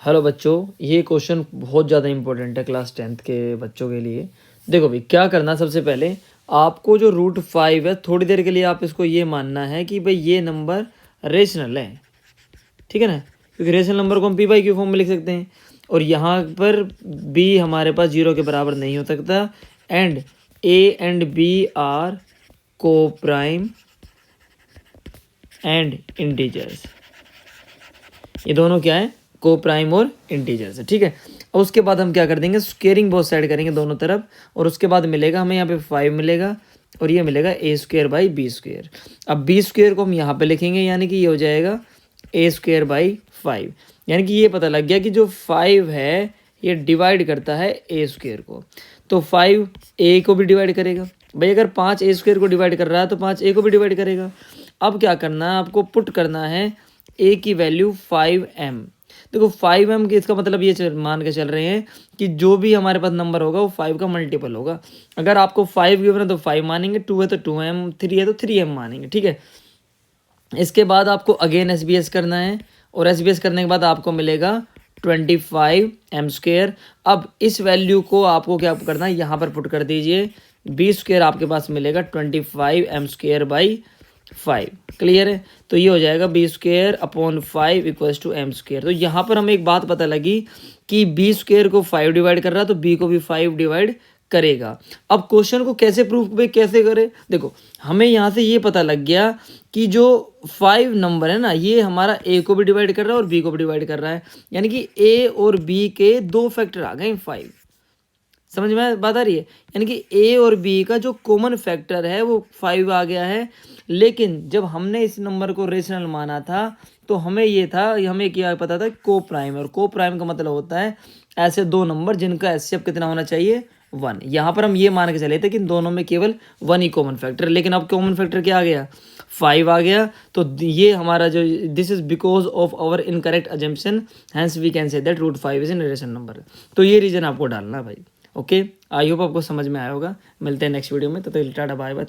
Hello बच्चों, ये question बहुत ज़्यादा इंपॉर्टेंट है क्लास 10th के बच्चों के लिए। देखो भाई, क्या करना, सबसे पहले आपको जो √5 है, थोड़ी देर के लिए आप इसको ये मानना है कि भाई ये नंबर रेशनल है, ठीक है ना, क्योंकि रेशनल नंबर को हम p/q फॉर्म में लिख सकते हैं। और यहाँ पर b हमारे पास 0 के बराबर नहीं हो सकता, and a and b are coprime and integers. ये दोनों क्या है, को प्राइम और इंटीजर्स है, ठीक है। और उसके बाद हम क्या कर देंगे, स्क्वेयरिंग बोथ साइड करेंगे दोनों तरफ, और उसके बाद मिलेगा हमें यहाँ पे 5 मिलेगा और ये मिलेगा a² / b²। अब b² को हम यहाँ पे लिखेंगे, यानी कि ये हो जाएगा a² / 5। यानी कि ये पता लग गया कि जो 5 है ये डिवाइड करता है a² को, तो 5 a को भी डिवाइड करेगा। भाई अगर 5 a² को डिवाइड कर रहा है तो 5 a को भी डिवाइड करेगा। अब क्या करना है, आपको पुट करना है a की वैल्यू 5m। देखो 5m के इसका मतलब ये मान के चल रहे हैं कि जो भी हमारे पास नंबर होगा वो 5 का मल्टीपल होगा। अगर आपको 5 गिवन है तो 5 मानेंगे, 2 है तो 2m, 3 है तो 3m मानेंगे, ठीक है। इसके बाद आपको अगेन SBS करना है, और SBS करने के बाद आपको मिलेगा 25m²। अब इस वैल्यू को आपको क्या करना है, यहाँ पर पुट कर दीजिए, b² आपके पास मिलेगा 25m² / 5। क्लियर है, तो ये हो जाएगा b² / 5 = m²। तो यहाँ पर हमें एक बात पता लगी कि b² को 5 डिवाइड कर रहा है तो b को भी 5 डिवाइड करेगा। अब क्वेश्चन को कैसे प्रूफ कैसे करें, देखो हमें यहाँ से ये पता लग गया कि जो 5 नंबर है ना, ये हमारा a को भी डिवाइड कर रहा है और b को भी डिवाइड कर रहा है, यानी कि a और b के 2 फैक्टर आ गए 5। समझ में बात आ रही है, यानी कि a और b का जो कॉमन फैक्टर है वो 5 आ गया है। लेकिन जब हमने इस नंबर को रेशनल माना था तो हमें क्या पता था, को प्राइम। और को प्राइम का मतलब होता है ऐसे दो नंबर जिनका एचसीएफ कितना होना चाहिए, 1। यहाँ पर हम ये मान के चले थे कि इन दोनों में केवल 1 ही कॉमन फैक्टर, लेकिन अब कॉमन फैक्टर क्या आ गया, 5 आ गया। तो ये हमारा जो this is because of our incorrect assumption, hence we can say that √5 is an rational number. तो ये रीजन आपको डालना भाई। ओके, आई होप आपको समझ में आया होगा। मिलते हैं नेक्स्ट वीडियो में, तो टाटा बाय बाय।